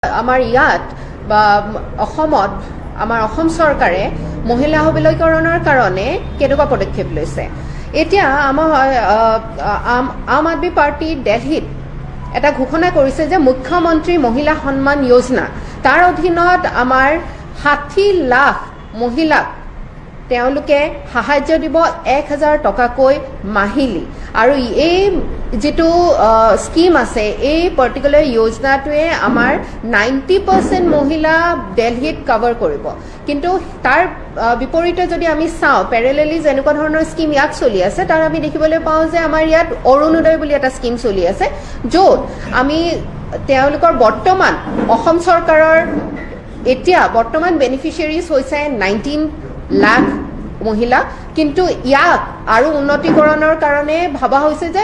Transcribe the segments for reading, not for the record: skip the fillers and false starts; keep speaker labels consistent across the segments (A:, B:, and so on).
A: আমাৰ ইয়াত বা অসমত আমাৰ অসম চৰকাৰে মহিলা সবলীকৰণৰ কাৰণে কেনেকুৱা পদক্ষেপ লৈছে। এতিয়া আমাৰ আম আদমি পাৰ্টি দিল্লীত এটা ঘোষণা কৰিছে যে মুখ্যমন্ত্ৰী মহিলা সন্মান যোজনা, তাৰ অধীনত আমাৰ 60 লাখ মহিলাক তেওঁলোকে সাহায্য দিব 1000 টকাকৈ মাহিলী। আৰু এই যেটো স্কিম আছে, এই পাৰ্টিকুলাৰ যোজনাটোৱে আমাৰ 90% মহিলা দিল্লীত কভাৰ কৰিব। কিন্তু তাৰ বিপৰীতে যদি আমি চাওঁ, পেৰেলেলি যেনেকুৱা ধৰণৰ স্কিম ইয়াত চলি আছে, তাৰ আমি দেখিবলৈ পাওঁ যে আমাৰ ইয়াত অৰুণোদয় বুলি এটা স্কিম চলি আছে, য'ত আমি তেওঁলোকৰ বৰ্তমান অসম চৰকাৰৰ এতিয়া বৰ্তমান বেনিফিচিয়াৰিজ হৈছে 19 লাখ মহিলা, কিন্তু ইয়াক আৰু উন্নতিকৰণৰ কাৰণে ভাবা হৈছে যে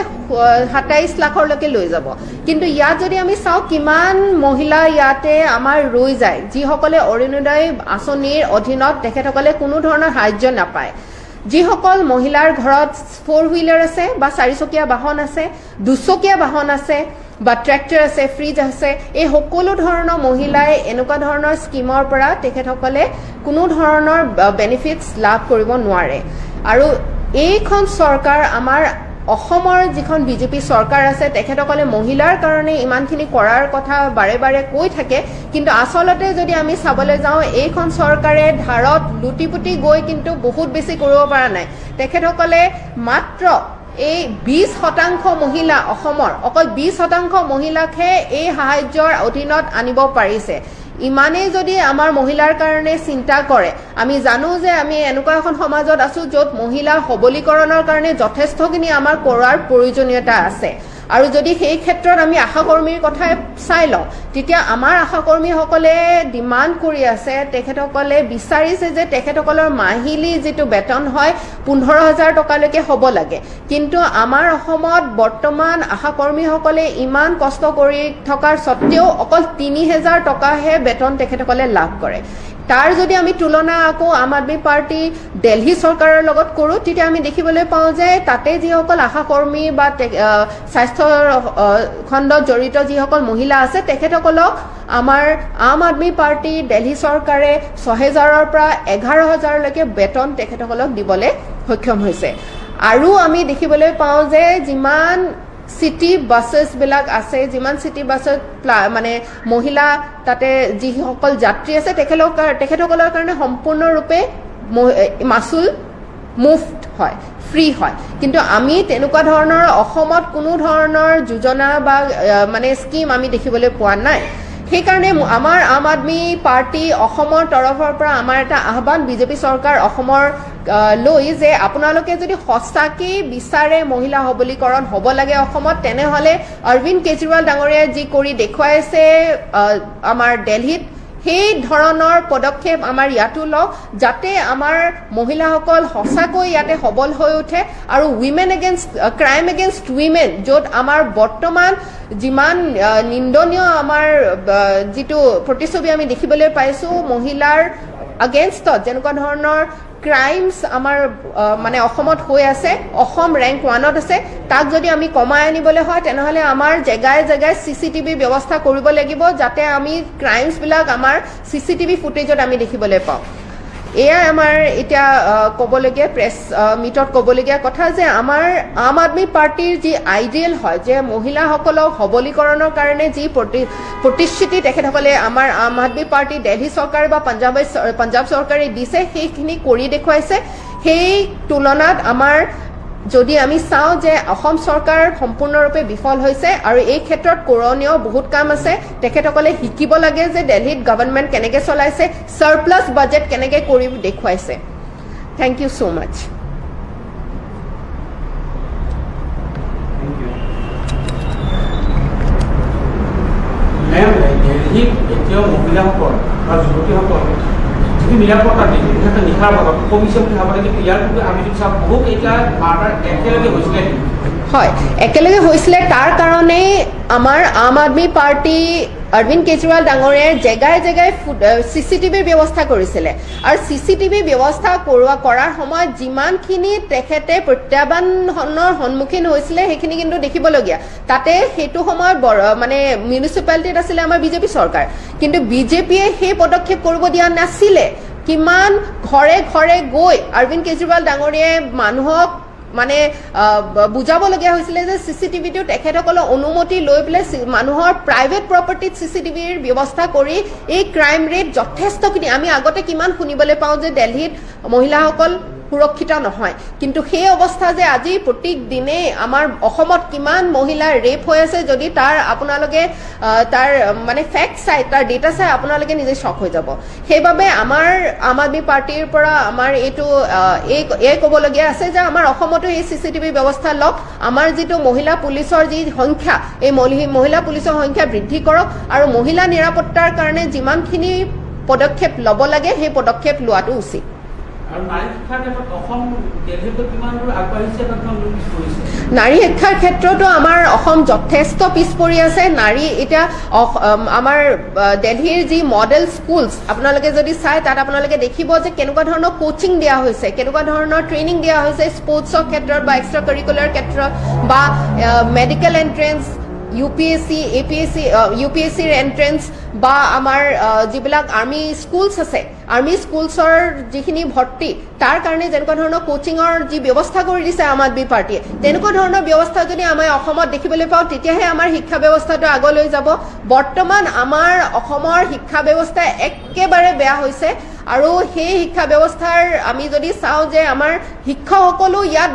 A: 27 লাখলৈকে লৈ যাব। কিন্তু ইয়াত যদি আমি চাওঁ কিমান মহিলা ইয়াতে আমাৰ ৰৈ যায়, যিসকলে অৰুণোদয় আঁচনিৰ অধীনত তেখেতসকলে কোনো ধৰণৰ সাহায্য নাপায়। যিসকল মহিলাৰ ঘৰত 4 হুইলাৰ আছে বা 4 চকীয়া বাহন আছে, 2 চকীয়া বাহন আছে বা ট্ৰেক্টৰ আছে, ফ্ৰিজ আছে, এই সকলো ধৰণৰ মহিলাই এনেকুৱা ধৰণৰ স্কিমৰ পৰা তেখেতসকলে কোনো ধৰণৰ বেনিফিটছ লাভ কৰিব নোৱাৰে। আৰু এইখন চৰকাৰ আমাৰ অসমৰ যিখন বিজেপি চৰকাৰ আছে, তেখেতসকলে মহিলাৰ কাৰণে ইমানখিনি কৰাৰ কথা বাৰে বাৰে কৈ থাকে, কিন্তু আচলতে যদি আমি চাবলৈ যাওঁ, এইখন চৰকাৰে ধাৰত লুটিপুটি গৈ কিন্তু বহুত বেছি কৰিব পৰা নাই। তেখেতসকলে মাত্ৰ এই 20% মহিলা, অসমৰ অকল 20% মহিলাকহে এই সাহায্যৰ অধীনত আনিব পাৰিছে। ইমানেই যদি আমাৰ মহিলাৰ কাৰণে চিন্তা কৰে, আমি জানো যে আমি এনেকুৱা এখন সমাজত আছো য'ত মহিলা সবলীকৰণৰ কাৰণে যথেষ্টখিনি আমাৰ কৰাৰ প্ৰয়োজনীয়তা আছে। আৰু যদি সেই ক্ষেত্ৰত আমি আশাকৰ্মীৰ কথাই চাই লওঁ, তেতিয়া আমাৰ আশাকৰ্মীসকলে ডিমাণ্ড কৰি আছে, তেখেতসকলে বিচাৰিছে যে তেখেতসকলৰ মাহিলী যিটো বেতন হয় 15,000 টকালৈকে হ'ব লাগে। কিন্তু আমাৰ অসমত বৰ্তমান আশাকৰ্মীসকলে ইমান কষ্ট কৰি থকাৰ স্বত্তেও অকল 3,000 টকাহে বেতন তেখেতসকলে লাভ কৰে। তাৰ যদি আমি তুলনা আকৌ আম আদমি পাৰ্টি দিল্লী চৰকাৰৰ লগত কৰোঁ, তেতিয়া আমি দেখিবলৈ পাওঁ যে তাতে যিসকল আশাকৰ্মী বা স্বাস্থ্য খণ্ডত জড়িত যিসকল মহিলা আছে, তেখেতসকলক আমাৰ আম আদমি পাৰ্টি দিল্লী চৰকাৰে 6,000ৰ পৰা 11,000লৈকে বেতন তেখেতসকলক দিবলৈ সক্ষম হৈছে। আৰু আমি দেখিবলৈ পাওঁ যে যিমান চিটি বাছেছবিলাক আছে, যিমান চিটি বাছত মানে মহিলা তাতে যিসকল যাত্ৰী আছে, তেখেতসকলৰ কাৰণে সম্পূৰ্ণৰূপে মাচুল মুফ্ত হয়, ফ্ৰী হয়। কিন্তু আমি তেনেকুৱা ধৰণৰ অসমত কোনো ধৰণৰ যোজনা বা মানে স্কিম আমি দেখিবলৈ পোৱা নাই। সেইকাৰণে আমাৰ আম আদমি পাৰ্টি অসমৰ তৰফৰ পৰা আমাৰ এটা আহ্বান বিজেপি চৰকাৰ অসমৰ লৈ, যে আপোনালোকে যদি সঁচাকেই বিচাৰে মহিলা সবলীকৰণ হ'ব লাগে অসমত, তেনেহ'লে অৰবিন্দ কেজৰিৱাল ডাঙৰীয়াই যি কৰি দেখুৱাইছে আমাৰ দিল্লীত, সেই ধৰণৰ পদক্ষেপ আমাৰ ইয়াতো লওক, যাতে আমাৰ মহিলাসকল সঁচাকৈ ইয়াতে সবল হৈ উঠে। আৰু ক্ৰাইম এগেইনষ্ট উইমেন, য'ত আমাৰ বৰ্তমান যিমান নিন্দনীয় আমাৰ যিটো প্ৰতিচ্ছবি আমি দেখিবলৈ পাইছোঁ মহিলাৰ আগেইনষ্টত, যেনেকুৱা ধৰণৰ ক্ৰাইমছ আমাৰ মানে অসমত হৈ আছে, অসম ৰেংক 1ত আছে, তাক যদি আমি কমাই আনিবলৈ হয়, তেনেহ'লে আমাৰ জেগাই জেগাই CCTV ব্যৱস্থা কৰিব লাগিব, যাতে আমি ক্ৰাইমছবিলাক আমাৰ CCTV ফুটেজত আমি দেখিবলৈ পাওঁ। এয়াই আমাৰ এতিয়া ক'বলগীয়া প্ৰেছ মিটত ক'বলগীয়া কথা, যে আমাৰ আম আদমি পাৰ্টিৰ যি আইডিয়েল হয়, যে মহিলাসকলক সবলীকৰণৰ কাৰণে যি প্ৰতিশ্ৰুতি তেখেতসকলে আমাৰ আম আদমি পাৰ্টি দিল্লী চৰকাৰ বা পঞ্জাৱ চৰকাৰে দিছে, সেইখিনি কৰি দেখুৱাইছে। সেই তুলনাত আমাৰ যদি আমি চাওঁ যে অসম চৰকাৰ সম্পূৰ্ণৰূপে বিফল হৈছে, আৰু এই ক্ষেত্ৰত কৰণীয় বহুত কাম আছে। তেখেতসকলে শিকিব লাগে যে দিল্লীত গভৰ্ণমেণ্ট কেনেকৈ চলাইছে, চাৰপ্লাছ বাজেট কেনেকৈ কৰি দেখুৱাইছে। থেংক ইউ ছ' মাছ।
B: দিল্লীত এতিয়াও মহিলাসকল বা যুৱতীসকল যিটো নিৰাপত্তা দিয়ে, বিশেষকৈ নিশাৰ ভাগত কমিশ্যন খাব লাগে। কিন্তু ইয়াৰ পূৰ্বে আমি যদি চাওঁ, বহুত এতিয়া মাৰ্ডাৰ একেলগে হৈছিলে।
A: হয়, একেলগে হৈছিলে। তাৰ কাৰণেই আমাৰ আম আদমি পাৰ্টি অৰবিন্দ কেজৰিৱাল ডাঙৰীয়াই জেগাই জেগাই চিচিটিভিৰ ব্যৱস্থা কৰিছিলে আৰু চিচিটিভি ব্যৱস্থা কৰাৰ সময়ত যিমানখিনি তেখেতে প্ৰত্যাহ্বানৰ সন্মুখীন হৈছিলে সেইখিনি কিন্তু দেখিবলগীয়া তাতে সেইটো সময়ত মানে মিউনিচিপালিটিত আছিলে আমাৰ বিজেপি চৰকাৰ কিন্তু বিজেপিয়ে সেই পদক্ষেপ কৰিব দিয়া নাছিলে কিমান ঘৰে ঘৰে গৈ অৰবিন্দ কেজৰিৱাল ডাঙৰীয়াই মানুহক মানে বুজাবলগীয়া হৈছিলে যে চিচিটিভিটো তেখেতসকলৰ অনুমতি লৈ পেলাই মানুহৰ প্ৰাইভেট প্ৰপাৰ্টিত চিচিটিভিৰ ব্যৱস্থা কৰি এই ক্ৰাইম ৰেট যথেষ্টখিনি আমি আগতে কিমান শুনিবলৈ পাওঁ যে দিল্লীত মহিলাসকল সুৰক্ষিত নহয় কিন্তু সেই অৱস্থা যে আজি প্ৰত্যেক দিনে আমাৰ অসমত কিমান মহিলা ৰেপ হৈ আছে যদি তাৰ আপোনালোকে তাৰ মানে ফেক্ট চাই তাৰ ডেটা চাই আপোনালোকে নিজে শ্বক হৈ যাব সেইবাবে আমাৰ আম আদমি পাৰ্টিৰ পৰা আমাৰ এইটো এই ক'বলগীয়া আছে যে আমাৰ অসমতো এই চিচিটিভি ব্যৱস্থা লওক আমাৰ যিটো মহিলা পুলিচৰ যি সংখ্যা এই মহিলা পুলিচৰ সংখ্যা বৃদ্ধি কৰক আৰু মহিলা নিৰাপত্তাৰ কাৰণে যিমানখিনি পদক্ষেপ ল'ব লাগে সেই পদক্ষেপ লোৱাটো উচিত নাৰী শিক্ষাৰ ক্ষেত্ৰতো আমাৰ অসম যথেষ্ট পিছ পৰি আছে নাৰী এতিয়া আমাৰ দিল্লীৰ যি মডেল স্কুলছ আপোনালোকে যদি চাই তাত আপোনালোকে দেখিব যে কেনেকুৱা ধৰণৰ কোচিং দিয়া হৈছে কেনেকুৱা ধৰণৰ ট্ৰেইনিং দিয়া হৈছে স্পৰ্টছৰ ক্ষেত্ৰত বা এক্সট্ৰা কাৰিকুলাৰ ক্ষেত্ৰত বা মেডিকেল এণ্ট্ৰেন্স UPSC APSC UPSCৰ এণ্ট্ৰেন্স বা আমাৰ যিবিলাক আৰ্মি স্কুলছ আছে আৰ্মি স্কুলছৰ যিখিনি ভৰ্তি তাৰ কাৰণে যেনেকুৱা ধৰণৰ কোচিঙৰ যি ব্যৱস্থা কৰি দিছে আম আদমি পাৰ্টিয়ে তেনেকুৱা ধৰণৰ ব্যৱস্থা যদি আমাৰ অসমত দেখিবলৈ পাওঁ তেতিয়াহে আমাৰ শিক্ষা ব্যৱস্থাটো আগলৈ যাব বৰ্তমান আমাৰ অসমৰ শিক্ষা ব্যৱস্থা একেবাৰে বেয়া হৈছে আৰু সেই শিক্ষা ব্যৱস্থাৰ আমি যদি চাওঁ যে আমাৰ শিক্ষকসকলো ইয়াত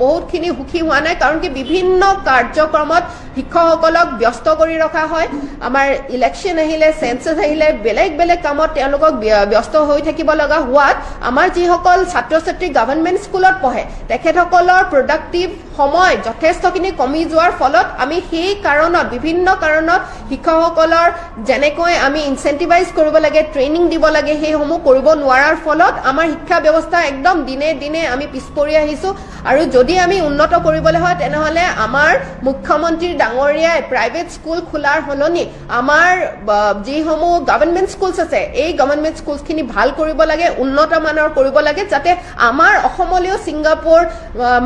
A: বহুতখিনি সুখী হোৱা নাই কাৰণ কি বিভিন্ন কাৰ্যক্ৰমত শিক্ষকসকলক ব্যস্ত কৰি ৰখা হয় আমাৰ ইলেকশ্যন আহিলে সেন্সাস আহিলে বেলেগ বেলেগ কামত তেওঁলোকক ব্যস্ত হৈ থাকিব লগা হোৱাত আমাৰ যিসকল ছাত্ৰ ছাত্ৰী গভৰ্ণমেণ্ট স্কুলত পঢ়ে তেখেতসকলৰ প্ৰডাক্টিভ সময় যথেষ্টখিনি কমি যোৱাৰ ফলত আমি সেই কাৰণত বিভিন্ন কাৰণত শিক্ষকসকলৰ যেনেকৈ আমি ইনচেন্টিভাইজ কৰিব লাগে ট্ৰেইনিং দিব লাগে সেইসমূহ কৰিব নোৱাৰাৰ ফলত আমাৰ শিক্ষা ব্যৱস্থা একদম দিনে দিনে আমি পিছ পৰি আহিছো আৰু যদি আমি উন্নত কৰিবলৈ হয় তেনেহলে আমাৰ মুখ্যমন্ত্ৰী ডাঙৰীয়াই প্ৰাইভেট স্কুল খোলাৰ সলনি আমাৰ যিসমূহ গভৰ্ণমেণ্ট স্কুলছ আছে এই গভৰ্ণমেণ্ট স্কুলছখিনি ভাল কৰিব লাগে উন্নত মানৰ কৰিব লাগে যাতে আমাৰ অসমলৈও ছিংগাপুৰ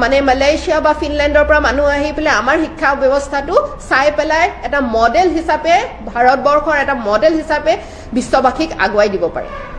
A: মানে মালয়েছিয়া বা ফিনলেণ্ডৰ পৰা মানুহ আহি পেলাই আমাৰ শিক্ষা ব্যৱস্থাটো চাই পেলাই এটা মডেল হিচাপে ভাৰতবৰ্ষৰ এটা মডেল হিচাপে বিশ্ববাসীক আগুৱাই দিব পাৰে